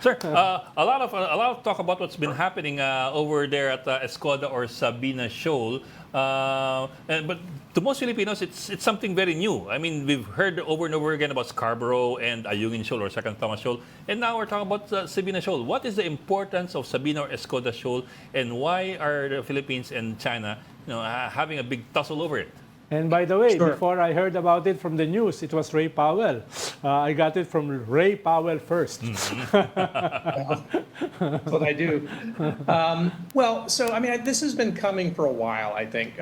Sir, a lot of talk about what's been happening over there at Escoda or Sabina Shoal. But to most Filipinos, it's something very new. I mean, we've heard over and over again about Scarborough and Ayungin Shoal or Second Thomas Shoal, and now we're talking about Sabina Shoal. What is the importance of Sabina or Escoda Shoal, and why are the Philippines and China, having a big tussle over it? And by the way, Sure. before I heard about it from the news, it was Ray Powell. I got it from Ray Powell first. That's what I do. This has been coming for a while, I think.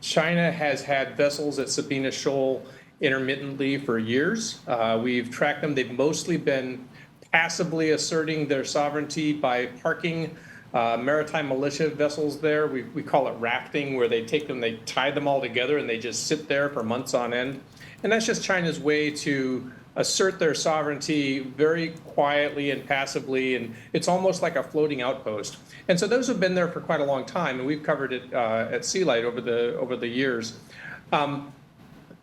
China has had vessels at Sabina Shoal intermittently for years. We've tracked them. They've mostly been passively asserting their sovereignty by parking maritime militia vessels there. We call it rafting, where they take them, they tie them all together, and they just sit there for months on end. And that's just China's way to assert their sovereignty very quietly and passively, and it's almost like a floating outpost. And so those have been there for quite a long time, and we've covered it at Sea Light over the years.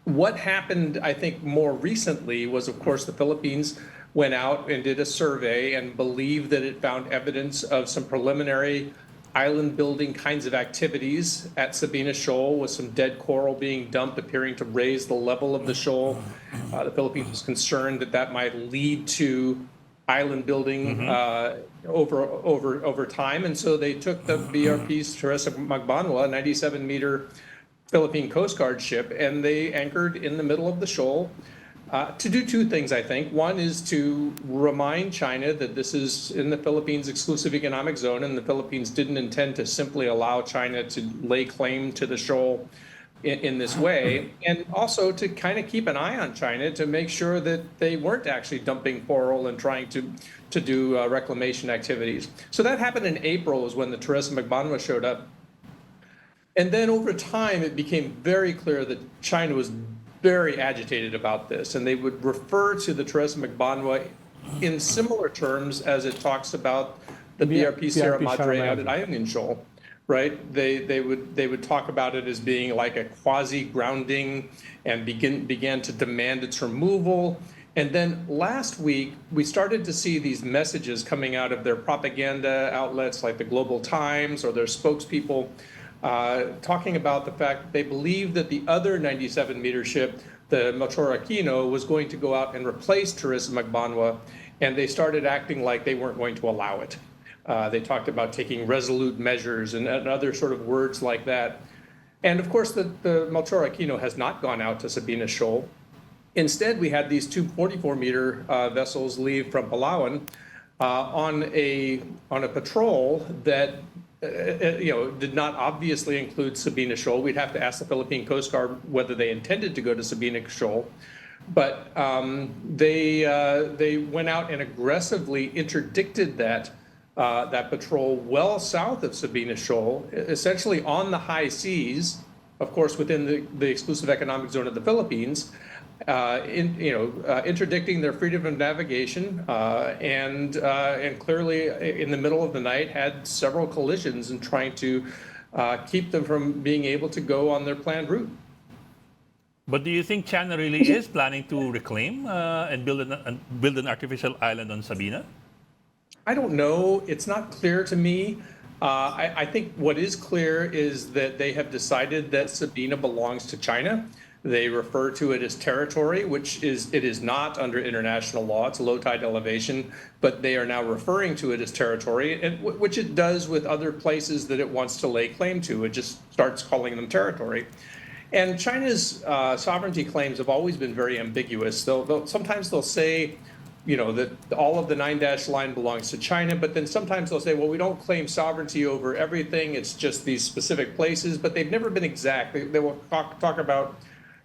What happened, I think, more recently was, of course, the Philippines went out and did a survey and believed that it found evidence of some preliminary island building kinds of activities at Sabina Shoal, with some dead coral being dumped, appearing to raise the level of the shoal. The Philippines was concerned that that might lead to island building over time, and so they took the BRP's Teresa Magbanua, a 97-meter Philippine Coast Guard ship, and they anchored in the middle of the shoal to do two things, I think. One is to remind China that this is in the Philippines' exclusive economic zone, and the Philippines didn't intend to simply allow China to lay claim to the shoal in this way, and also to kind of keep an eye on China to make sure that they weren't actually dumping coral and trying to do reclamation activities. So that happened in April, is when the Teresa Magbanua showed up. And then over time, it became very clear that China was very agitated about this, and they would refer to the Teresa Magbanua in similar terms as it talks about the BRP Sierra Madre out at Ayungin Shoal, right? They would talk about it as being like a quasi-grounding, and began to demand its removal. And then last week, we started to see these messages coming out of their propaganda outlets like the Global Times or their spokespeople, talking about the fact that they believed that the other 97-meter ship, the Melchor Aquino, was going to go out and replace Teresa Magbanua, and they started acting like they weren't going to allow it. They talked about taking resolute measures and other sort of words like that. And of course, the Melchor Aquino has not gone out to Sabina Shoal. Instead, we had these two 44-meter vessels leave from Palawan on a patrol that did not obviously include Sabina Shoal. We'd have to ask the Philippine Coast Guard whether they intended to go to Sabina Shoal. But they went out and aggressively interdicted that patrol well south of Sabina Shoal, essentially on the high seas, of course, within the exclusive economic zone of the Philippines, interdicting their freedom of navigation, and clearly in the middle of the night had several collisions and trying to keep them from being able to go on their planned route. But do you think China really is planning to reclaim and build an artificial island on Sabina? I don't know. It's not clear to me. I think what is clear is that they have decided that Sabina belongs to China. They refer to it as territory, which it is not under international law. It's low tide elevation, but they are now referring to it as territory, which it does with other places that it wants to lay claim to. It just starts calling them territory. And China's sovereignty claims have always been very ambiguous. Sometimes they'll say, that all of the 9-dash line belongs to China, but then sometimes they'll say, well, we don't claim sovereignty over everything. It's just these specific places, but they've never been exact. They will talk about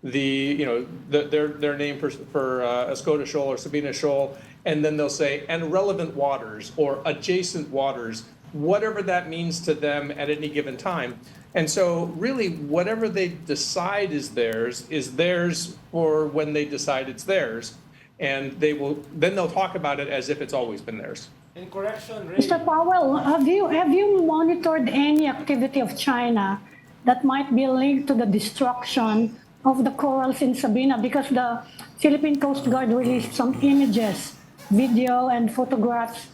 their name for Escoda Shoal or Sabina Shoal, and then they'll say, and relevant waters or adjacent waters, whatever that means to them at any given time. And so really, whatever they decide is theirs for when they decide it's theirs. And they'll talk about it as if it's always been theirs. In correction, Ray. Mr. Powell, have you monitored any activity of China that might be linked to the destruction of the corals in Sabina? Because the Philippine Coast Guard released some images video and photographs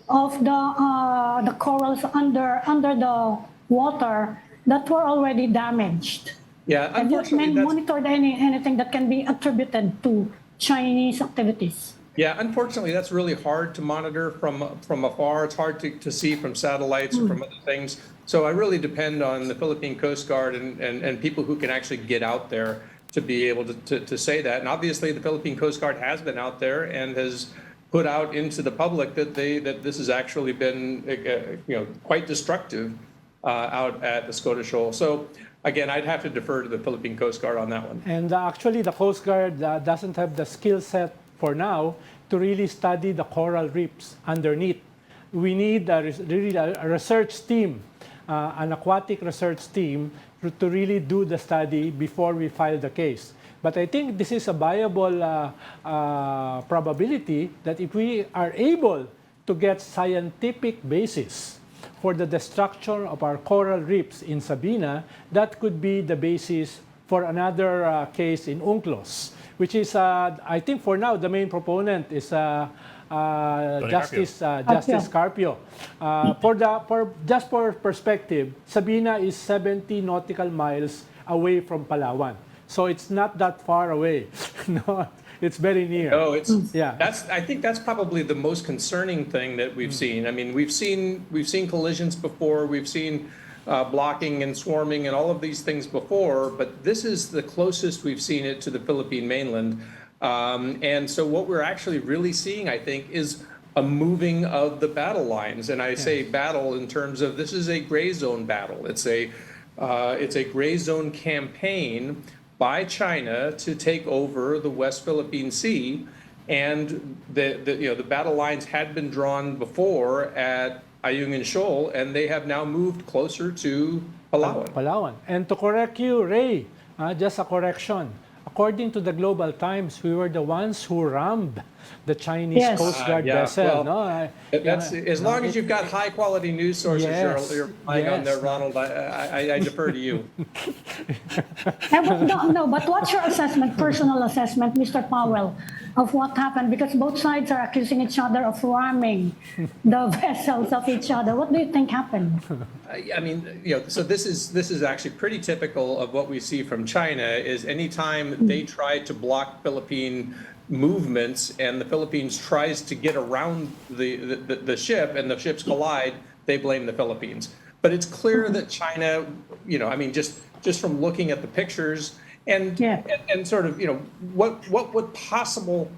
of the corals under the water that were already damaged. Yeah, Have you unfortunately, monitored anything that can be attributed to Chinese activities? yeah, unfortunately, that's really hard to monitor from afar. It's hard to see from satellites or from other things. So I really depend on the Philippine Coast Guard and people who can actually get out there to be able to say that. And obviously, the Philippine Coast Guard has been out there and has put out into the public that this has actually been quite destructive out at the Sabina Shoal. So again, I'd have to defer to the Philippine Coast Guard on that one. And actually, the Coast Guard doesn't have the skill set for now to really study the coral reefs underneath. We need really a research team, an aquatic research team, to really do the study before we file the case. But I think this is a viable probability that if we are able to get scientific basis for the destruction of our coral reefs in Sabina, that could be the basis for another case in UNCLOS, which is, I think for now, the main proponent is Justice Carpio. Just for perspective, Sabina is 70 nautical miles away from Palawan. So it's not that far away. No, it's very near. No, Yeah. I think that's probably the most concerning thing that we've seen. I mean, we've seen collisions before, we've seen blocking and swarming and all of these things before, but this is the closest we've seen it to the Philippine mainland. And so what we're actually really seeing, I think, is a moving of the battle lines. And I say battle in terms of this is a gray zone battle. It's a gray zone campaign by China to take over the West Philippine Sea, and the battle lines had been drawn before at Ayungin Shoal, and they have now moved closer to Palawan. And to correct you, Ray, just a correction. According to the Global Times, we were the ones who rammed the Chinese Coast Guard vessel. Well, as long as you've got high quality news sources you're relying on there, Ronald, I defer to you. But what's your assessment, personal assessment, Mr. Powell, of what happened? Because both sides are accusing each other of ramming the vessels of each other. What do you think happened? I mean, so this is actually pretty typical of what we see from China. Is anytime they try to block Philippine movements and the Philippines tries to get around the ship and the ships collide, they blame the Philippines. But it's clear that China, I mean, just from looking at the pictures and sort of, what possible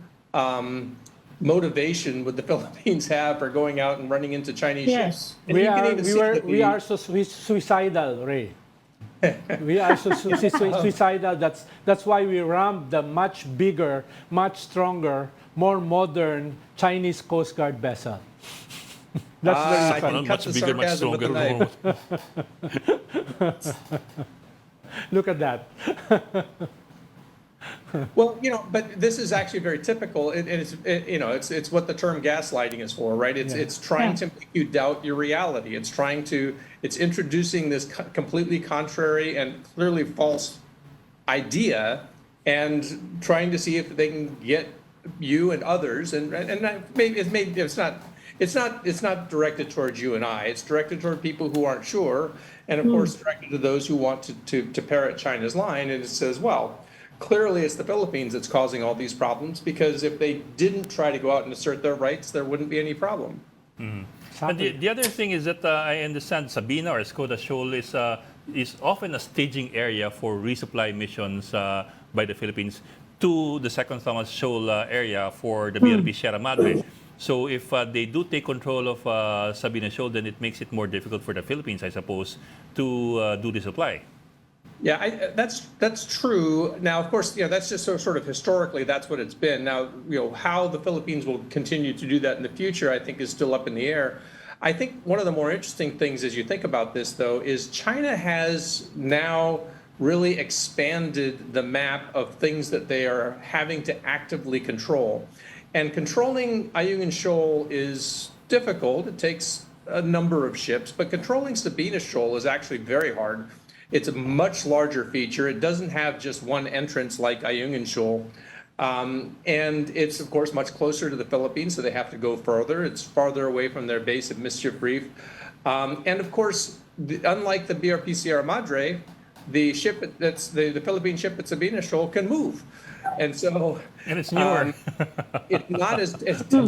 motivation would the Philippines have for going out and running into Chinese ships? And we are so suicidal, Ray. We are so suicidal. That's why we rammed the much bigger, much stronger, more modern Chinese Coast Guard vessel. That's very funny. Much bigger, much stronger. Look at that. Well, but this is actually very typical. It's what the term gaslighting is for, right? It's trying to make you doubt your reality. It's introducing this completely contrary and clearly false idea and trying to see if they can get you and others. And maybe it's not directed towards you and I. It's directed toward people who aren't sure, and of course directed to those who want to parrot China's line. And it says, well, clearly it's the Philippines that's causing all these problems, because if they didn't try to go out and assert their rights, there wouldn't be any problem. And the other thing is that I understand Sabina or Sabina Shoal is often a staging area for resupply missions by the Philippines to the Second Thomas Shoal area for the BRB Sierra Madre. So if they do take control of Sabina Shoal, then it makes it more difficult for the Philippines, I suppose, to do resupply. Yeah, that's true. Now, of course, that's just sort of historically, that's what it's been. Now, how the Philippines will continue to do that in the future, I think, is still up in the air. I think one of the more interesting things as you think about this, though, is China has now really expanded the map of things that they are having to actively control. And controlling Ayungin Shoal is difficult. It takes a number of ships, but controlling Sabina Shoal is actually very hard. It's a much larger feature. It doesn't have just one entrance like Ayungin Shoal. And it's, of course, much closer to the Philippines, so they have to go further. It's farther away from their base at Mischief Reef. And, of course, unlike the BRP Sierra Madre, the Philippine ship at Sabina Shoal can move. And so And it's newer. it's not as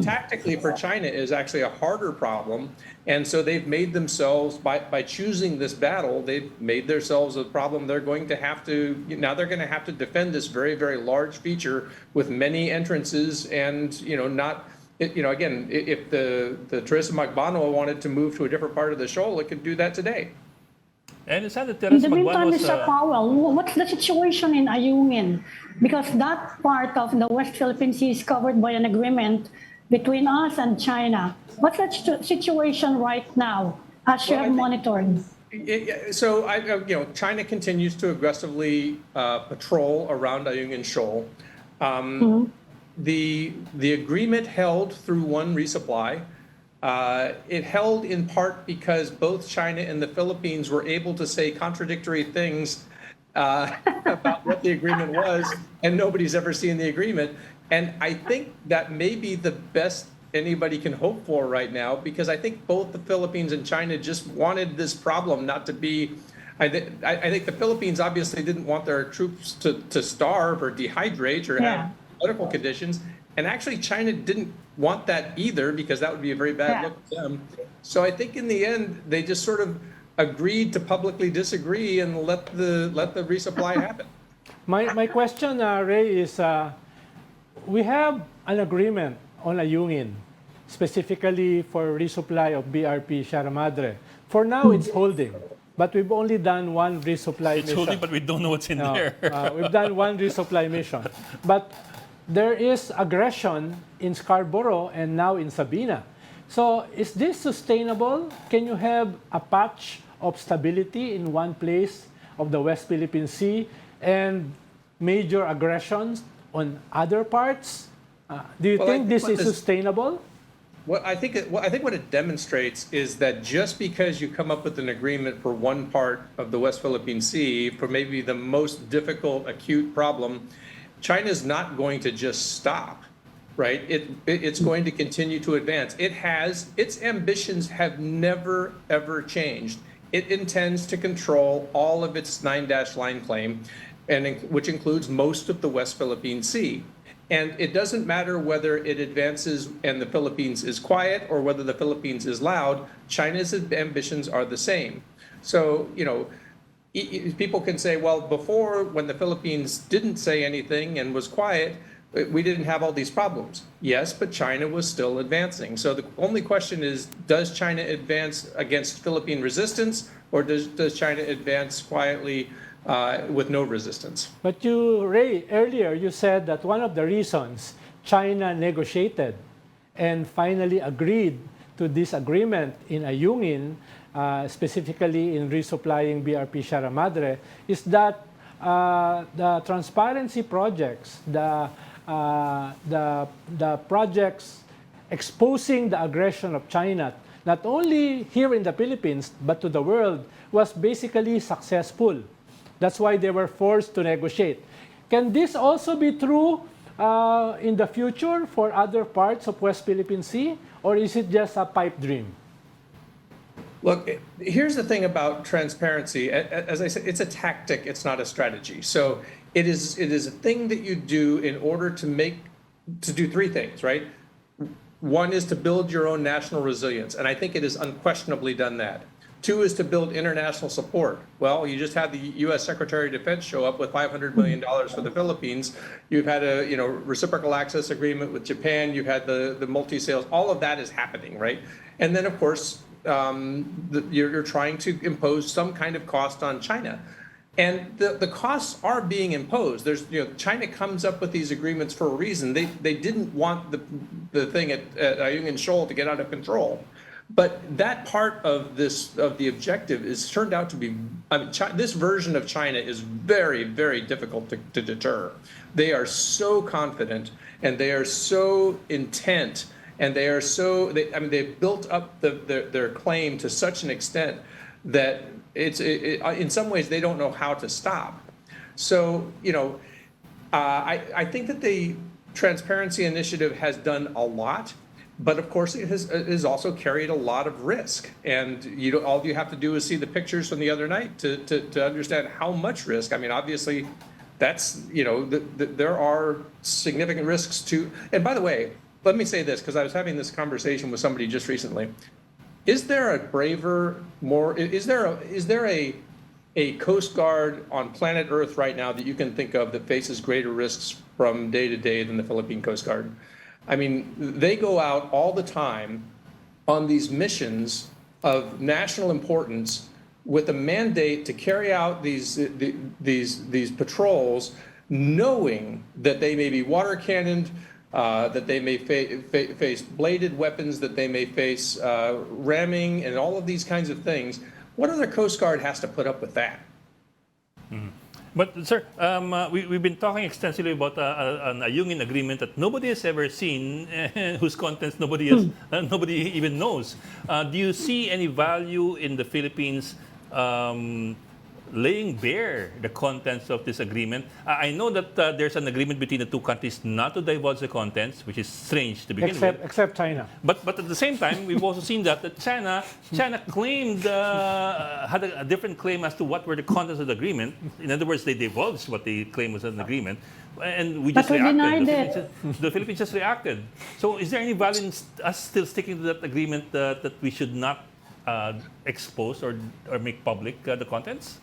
tactically for China is actually a harder problem. And so they've made themselves, by choosing this battle, they've made themselves a problem. They're going to have to, now they're going to have to defend this very, very large feature with many entrances and, again, if the Teresa Magbanua wanted to move to a different part of the shoal, it could do that today. And it's not that In Teresa the meantime, Magbanua was... Mr. Powell, what's the situation in Ayungin? Because that part of the West Philippine Sea is covered by an agreement between us and China. What's the situation right now as you have monitored? So, China continues to aggressively patrol around Ayungin Shoal. The agreement held through one resupply. It held in part because both China and the Philippines were able to say contradictory things about what the agreement was, and nobody's ever seen the agreement. And I think that may be the best anybody can hope for right now, because I think both the Philippines and China just wanted this problem not to be. I think the Philippines obviously didn't want their troops to starve or dehydrate or have medical conditions. And actually, China didn't want that either, because that would be a very bad look to them. So I think in the end, they just sort of agreed to publicly disagree and let the resupply happen. My question, Ray, is we have an agreement on Ayungin, specifically for resupply of BRP Sierra Madre. For now, it's holding, but we've only done one resupply mission. It's holding, but we don't know what's in there. We've done one resupply mission. But there is aggression in Scarborough and now in Sabina. So is this sustainable? Can you have a patch of stability in one place of the West Philippine Sea and major aggressions on other parts? Do you think this is sustainable? I think what it demonstrates is that just because you come up with an agreement for one part of the West Philippine Sea, for maybe the most difficult, acute problem, China's not going to just stop, right? It's going to continue to advance. Its ambitions have never, ever changed. It intends to control all of its 9-dash line claim, which includes most of the West Philippine Sea. And it doesn't matter whether it advances and the Philippines is quiet or whether the Philippines is loud, China's ambitions are the same. So, people can say, well, before, when the Philippines didn't say anything and was quiet, we didn't have all these problems. Yes, but China was still advancing. So the only question is, does China advance against Philippine resistance, or does China advance quietly with no resistance? But Ray, earlier you said that one of the reasons China negotiated and finally agreed to this agreement in Ayungin, specifically in resupplying BRP Sierra Madre, is that the transparency projects, the projects exposing the aggression of China, not only here in the Philippines, but to the world, was basically successful. That's why they were forced to negotiate. Can this also be true in the future for other parts of West Philippine Sea, or is it just a pipe dream? Look, here's the thing about transparency. As I said, it's a tactic, it's not a strategy. So it is a thing that you do in order to do three things, right? One is to build your own national resilience, and I think it has unquestionably done that. Two is to build international support. Well, you just had the U.S. Secretary of Defense show up with $500 million for the Philippines. You've had a reciprocal access agreement with Japan. You've had the multi-sales. All of that is happening, right? And then, of course, you're trying to impose some kind of cost on China. And the costs are being imposed. China comes up with these agreements for a reason. They didn't want the thing at Ayungin Shoal to get out of control. But that part of the objective is turned out to be, this version of China is very, very difficult to deter. They are so confident and they are so intent and they've built up their claim to such an extent that in some ways they don't know how to stop. So, I think that the Transparency Initiative has done a lot, but of course it has also carried a lot of risk. And all you have to do is see the pictures from the other night to understand how much risk. I mean, obviously, that's, there are significant risks to. And by the way, let me say this, because I was having this conversation with somebody just recently. Is there a braver, is there a Coast Guard on planet Earth right now that you can think of that faces greater risks from day to day than the Philippine Coast Guard? I mean, they go out all the time on these missions of national importance with a mandate to carry out these patrols, knowing that they may be water cannoned, that they may face bladed weapons, that they may face ramming, and all of these kinds of things. What other Coast Guard has to put up with that? Mm-hmm. But, sir, we've been talking extensively about an Ayungin agreement that nobody has ever seen, whose contents nobody even knows. Do you see any value in the Philippines laying bare the contents of this agreement? I know that there's an agreement between the two countries not to divulge the contents, which is strange to begin with. Except China. But at the same time, we've also seen that China claimed, had a different claim as to what were the contents of the agreement. In other words, they divulged what they claimed was an agreement. And we just reacted. The Philippines just reacted. So is there any value in us still sticking to that agreement that we should not expose or make public the contents?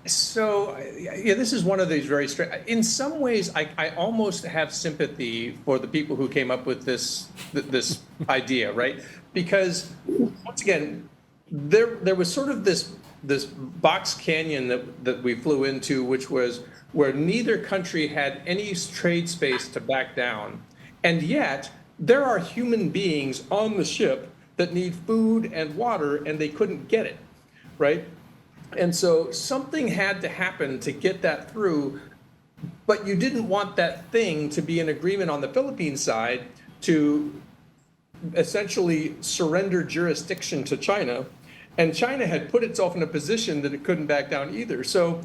So, yeah, this is one of these very strange. In some ways, I almost have sympathy for the people who came up with this idea, right? Because once again, there was sort of this box canyon that we flew into, which was where neither country had any trade space to back down, and yet there are human beings on the ship that need food and water, and they couldn't get it, right? And so something had to happen to get that through, but you didn't want that thing to be an agreement on the Philippine side to essentially surrender jurisdiction to China. And China had put itself in a position that it couldn't back down either. So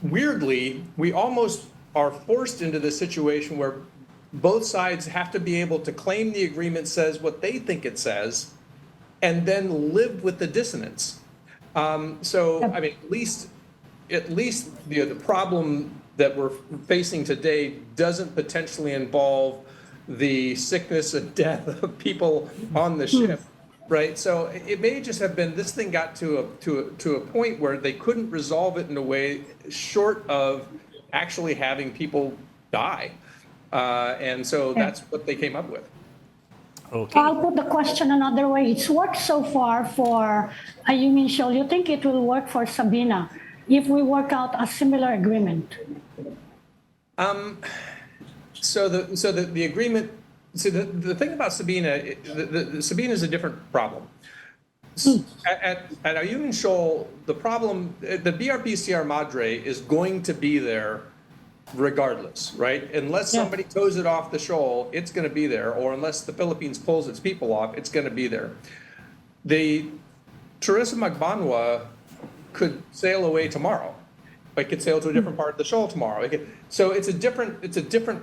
weirdly, we almost are forced into this situation where both sides have to be able to claim the agreement says what they think it says, and then live with the dissonance. So, I mean, at least the problem that we're facing today doesn't potentially involve the sickness and death of people on the ship, right? So it may just have been this thing got to a point where they couldn't resolve it in a way short of actually having people die, and so that's what they came up with. Okay. I'll put the question another way. It's worked so far for Ayungin Shoal. You think it will work for Sabina if we work out a similar agreement? So the agreement. See, the thing about Sabina, Sabina is a different problem. At Ayungin Shoal, the problem, the BRP Sierra Madre is going to be there regardless, right? Unless somebody tows it off the shoal, it's going to be there, or unless the Philippines pulls its people off, it's going to be there. The Teresa Magbanwa could sail away tomorrow. It could sail to a different part of the shoal tomorrow. So it's a different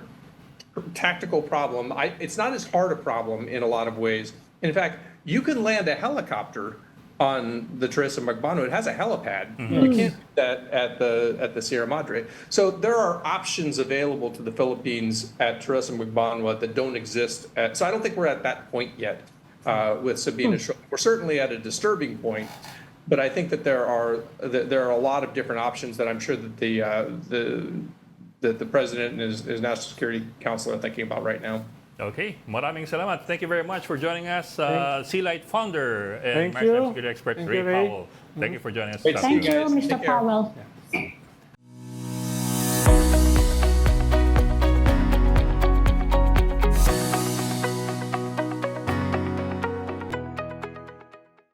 tactical problem. It's not as hard a problem in a lot of ways. In fact, you can land a helicopter on the Teresa Magbanwa. It has a helipad. You can't do that at the Sierra Madre. So there are options available to the Philippines at Teresa Magbanwa that don't exist so I don't think we're at that point yet with Sabina Shoal. We're certainly at a disturbing point, but I think that there are a lot of different options that I'm sure that the President and his National Security Council are thinking about right now. Okay, maraming salamat. Thank you very much for joining us, Sea Light founder and Thank Maritime you. Security Expert Thank Ray you, Ray. Powell. Thank you for joining us. Great to see you Thank you, guys. Mr. Take care. Powell.